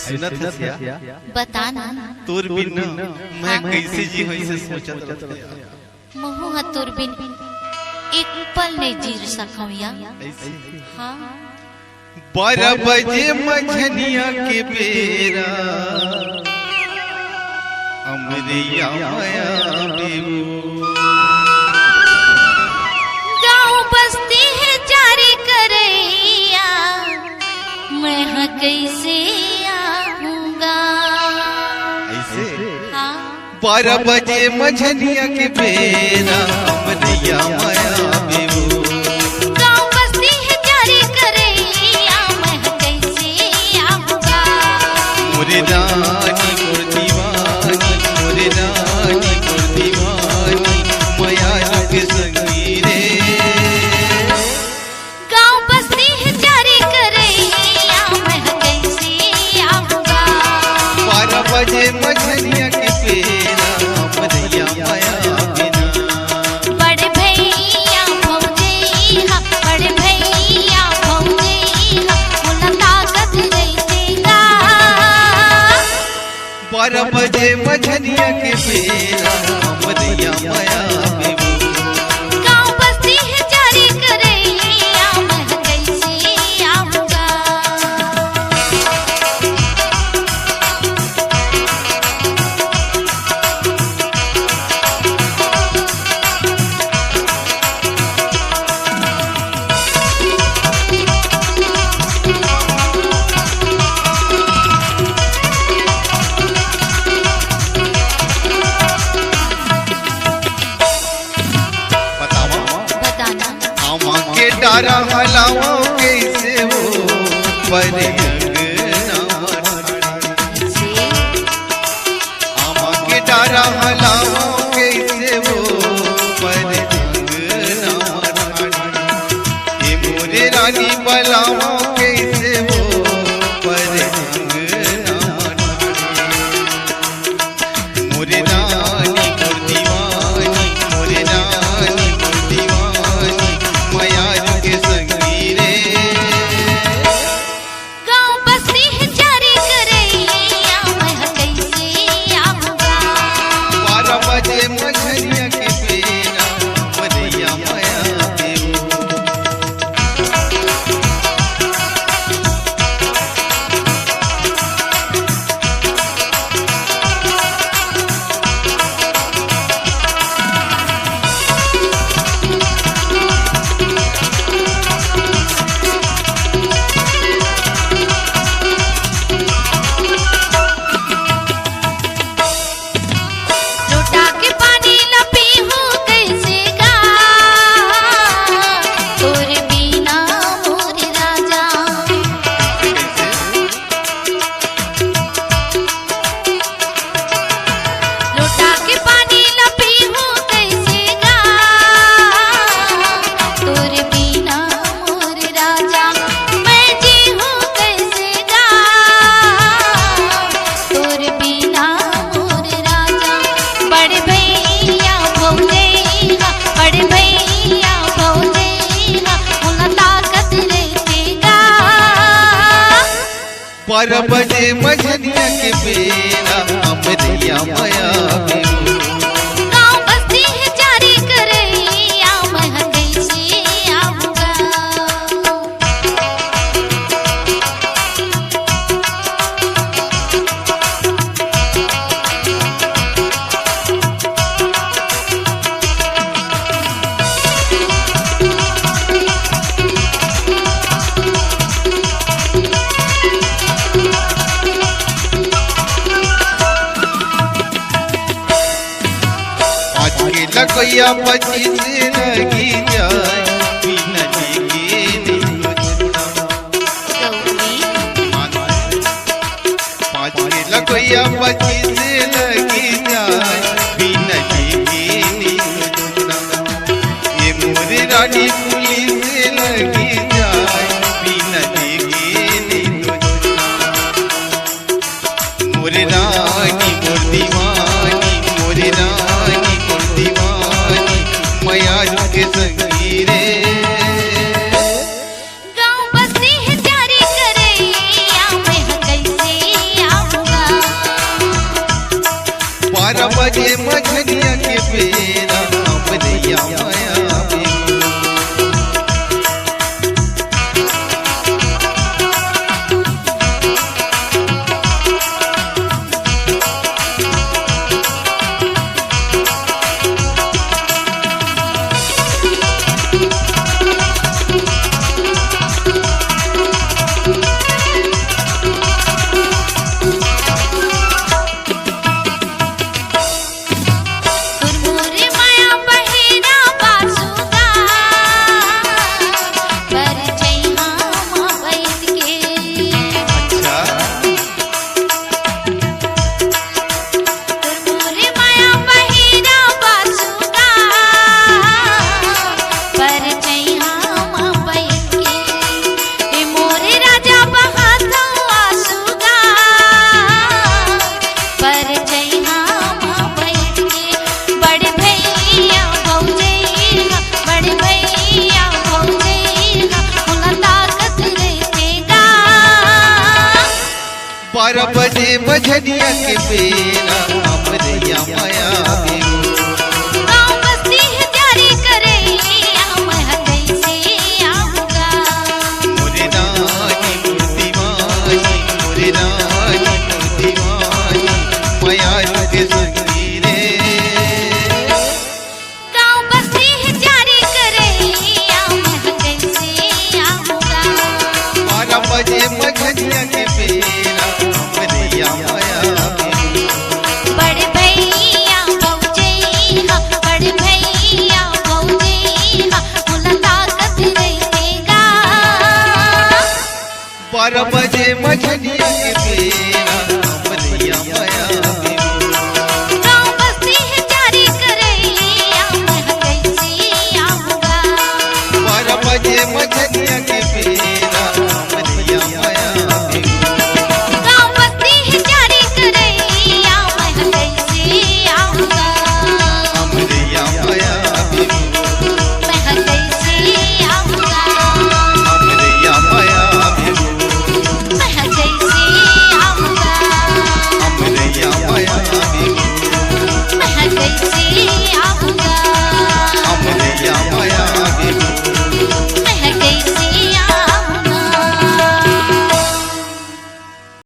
सुनत हसिया बता ना तोर बिन मैं कैसे जी होई से सोचत रहत महू हा तोर बिन एक पल नहीं जी सकौया। हाँ 12 बजे मझनिया के बेरा अमरिया माया बेबू गाँव बस्ती है जारी करैया मैं हाँ कैसे आऊंगा। ऐसे हाँ 12 बजे मझनिया के बेरा अमरिया माया बेबू गाँव बस्ती है जारी करैया मैं हाँ कैसे आऊंगा। मोरे रानी मोर दीवानी मोरे रानी मोर दीवानी माया के संगी रे गाँव बस्ती है जारी करैया मैं हाँ कैसे आऊंगा। 12 बजे मझनिया के बेरा अमरिया माया बिना बड़े भैया भौजी हा बड़े भैया भौजी हा मुला ताकत रैतेगा। 12 बजे मझनिया के बेरा अमरिया माया बेबू गाँव बस्ती है जारी करैया मैं कैसे आऊंगा। बतावा बताना आमा के डारा हलाओ कैसे हो पर से आमा के डारा हलाओ कैसे हो पर ये मोरे रानी बलाओ कैसे हो पर मोरे रानी मोर दीवानी मोरे रानी मोर दीवानी माया के संगी रे गाँव बस्ती है जारी करैया मैं कैसे आऊंगा। 12 बजे मझनिया के बेरा मरिया माया बेबू लोटा के पानी न पीहूं कैसे गा तोरे बिना मोरे राजा। लोटा के पानी न पीहूं कैसे गा तोरे बिना मोरे राजा। मैं जी हूँ कैसे गा तोरे बिना मोरे राजा। बड़े भैया भौजेहा बड़े भैया भौजेहा मुला ताकत रैतेगा। 12 बजे मझनिया के बेरा अमरिया माया बेबू गाँव बस्ती है जारी करैया मैं कैसे आऊंगा। 12 बजे मझनिया के बेरा हमरैया माया बेगो गाँव बस्ती है जारी करे मैं कैसे आऊँगा मोरे रानी मोर दीवानी मोरे रानी मोर दीवानी माया के संगी रे गाँव बस्ती है जारी करे मैं कैसे आऊँगा 12 बजे मझनिया के बेरा हमरैया माया बेगो बड़े भैया भौजैया बड़े भैया भौजैया मुलाकात रहेगा 12 बजे मझनिया के बेरा